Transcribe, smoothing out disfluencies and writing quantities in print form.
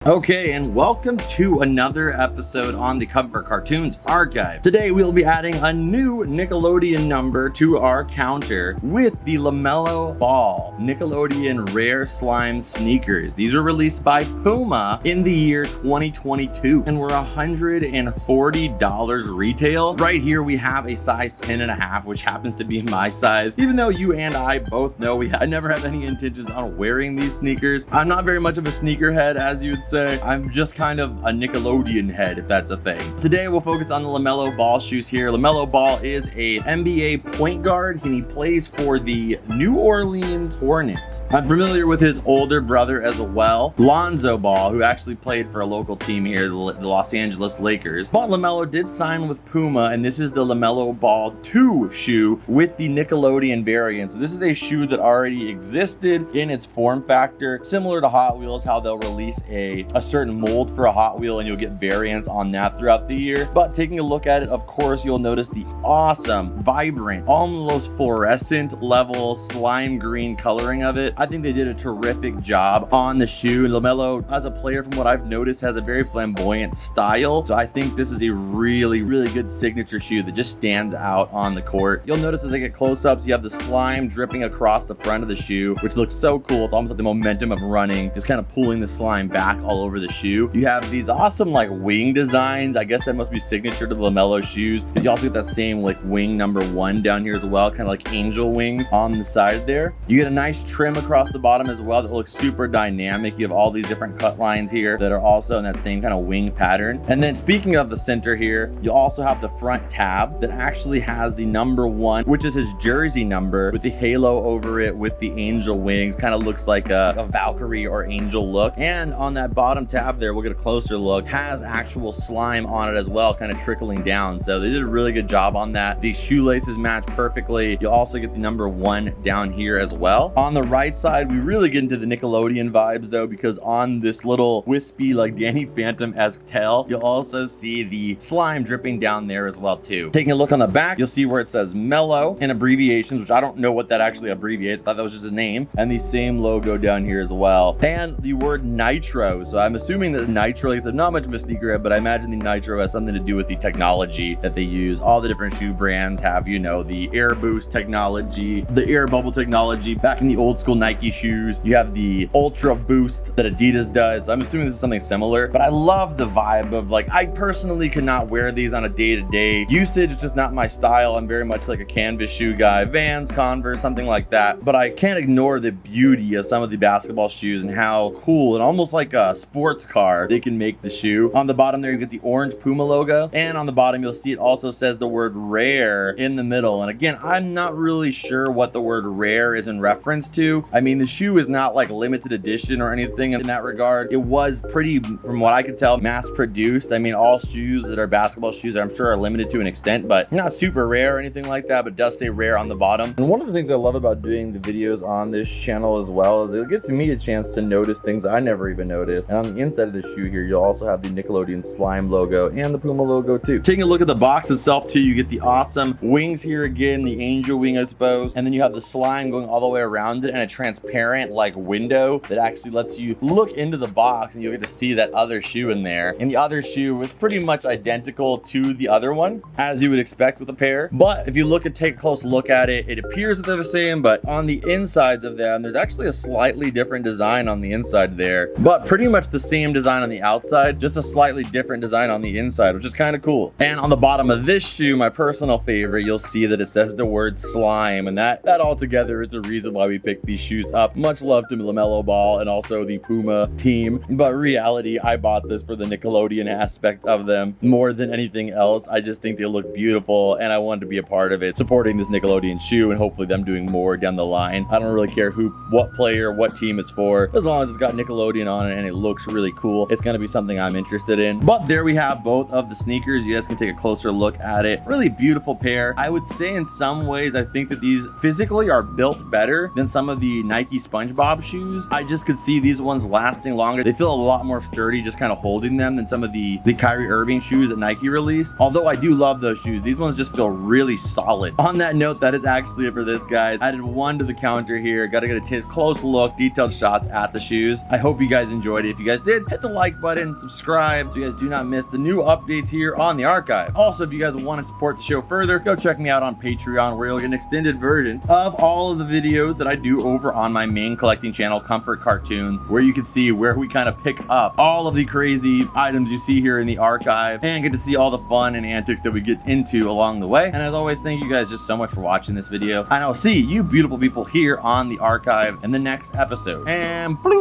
Okay, and welcome to another episode on the Cover Cartoons Archive. Today we'll be adding a new Nickelodeon number to our counter with the LaMelo Ball Nickelodeon Rare Slime Sneakers. These were released by Puma in the year 2022 and were $140 retail. Right here we have a size 10.5, which happens to be my size, even though you and I both know I never have any intentions on wearing these sneakers. I'm not very much of a sneakerhead, as you would say. I'm just kind of a Nickelodeon head, if that's a thing. Today we'll focus on the LaMelo Ball shoes here. LaMelo Ball is a NBA point guard and he plays for the New Orleans Hornets. I'm familiar with his older brother as well, Lonzo Ball, who actually played for a local team here, the Los Angeles Lakers. But LaMelo did sign with Puma, and this is the LaMelo Ball 2 shoe with the Nickelodeon variant. So this is a shoe that already existed in its form factor, similar to Hot Wheels, how they'll release a certain mold for a Hot Wheel and you'll get variants on that throughout the year. But taking a look at it, of course, you'll notice the awesome, vibrant, almost fluorescent level slime green coloring of it. I think they did a terrific job on the shoe. LaMelo, as a player, from what I've noticed, has a very flamboyant style. So I think this is a really, really good signature shoe that just stands out on the court. You'll notice as I get close-ups, you have the slime dripping across the front of the shoe, which looks so cool. It's almost like the momentum of running, just kind of pulling the slime back all over the shoe. You have these awesome like wing designs. I guess that must be signature to the LaMelo shoes. But you also get that same like wing number 1 down here as well, kind of like angel wings on the side there. You get a nice trim across the bottom as well that looks super dynamic. You have all these different cut lines here that are also in that same kind of wing pattern. And then speaking of the center here, you also have the front tab that actually has the number 1, which is his jersey number, with the halo over it with the angel wings. Kind of looks like a Valkyrie or angel look. And on that bottom tab there, we'll get a closer look, has actual slime on it as well, kind of trickling down. So they did a really good job on that. These shoelaces match perfectly. You'll also get the number 1 down here as well. On the right side, we really get into the Nickelodeon vibes though, because on this little wispy like Danny Phantom-esque tail, you'll also see the slime dripping down there as well too. Taking a look on the back, you'll see where it says Mellow in abbreviations, which I don't know what that actually abbreviates. I thought that was just a name. And the same logo down here as well. And the word Nitro. So I'm assuming that Nitro, like I said, not much of a sneakerhead, but I imagine the Nitro has something to do with the technology that they use. All the different shoe brands have, you know, the air boost technology, the air bubble technology. Back in the old school Nike shoes, you have the ultra boost that Adidas does. I'm assuming this is something similar, but I love the vibe of like, I personally could not wear these on a day-to-day usage. It's just not my style. I'm very much like a canvas shoe guy, Vans, Converse, something like that. But I can't ignore the beauty of some of the basketball shoes and how cool and almost like a sports car they can make the shoe. On the bottom there, you get the orange Puma logo, and on the bottom you'll see it also says the word rare in the middle. And again, I'm not really sure what the word rare is in reference to. I mean, the shoe is not like limited edition or anything in that regard. It was pretty, from what I could tell, mass produced. I mean, all shoes that are basketball shoes, I'm sure, are limited to an extent, but not super rare or anything like that, but it does say rare on the bottom. And one of the things I love about doing the videos on this channel as well is it gets me a chance to notice things I never even noticed. And on the inside of the shoe here, you'll also have the Nickelodeon slime logo and the Puma logo too. Taking a look at the box itself too, you get the awesome wings here again, the angel wing, I suppose, and then you have the slime going all the way around it and a transparent like window that actually lets you look into the box and you'll get to see that other shoe in there. And the other shoe is pretty much identical to the other one, as you would expect with a pair. But if you take a close look at it, it appears that they're the same, but on the insides of them, there's actually a slightly different design on the inside there, but pretty much the same design on the outside, just a slightly different design on the inside, which is kind of cool. And on the bottom of this shoe, my personal favorite, you'll see that it says the word slime, and that altogether is the reason why we picked these shoes up. Much love to LaMelo Ball and also the Puma team, but reality, I bought this for the Nickelodeon aspect of them more than anything else. I just think they look beautiful and I wanted to be a part of it, supporting this Nickelodeon shoe and hopefully them doing more down the line. I don't really care what player, what team it's for, as long as it's got Nickelodeon on it and it looks really cool. It's going to be something I'm interested in. But there we have both of the sneakers. You guys can take a closer look at it. Really beautiful pair. I would say in some ways, I think that these physically are built better than some of the Nike Spongebob shoes. I just could see these ones lasting longer. They feel a lot more sturdy just kind of holding them than some of the Kyrie Irving shoes that Nike released. Although I do love those shoes, these ones just feel really solid. On that note, that is actually it for this, guys. I added 1 to the counter here. Got to get a close look, detailed shots at the shoes. I hope you guys enjoyed it. already. If you guys did, hit the like button, subscribe, so you guys do not miss the new updates here on the archive. Also, if you guys want to support the show further, go check me out on Patreon, where you'll get an extended version of all of the videos that I do over on my main collecting channel, Comfort Cartoons, where you can see where we kind of pick up all of the crazy items you see here in the archive and get to see all the fun and antics that we get into along the way. And as always, thank you guys just so much for watching this video, and I'll see you beautiful people here on the archive in the next episode. And bloop.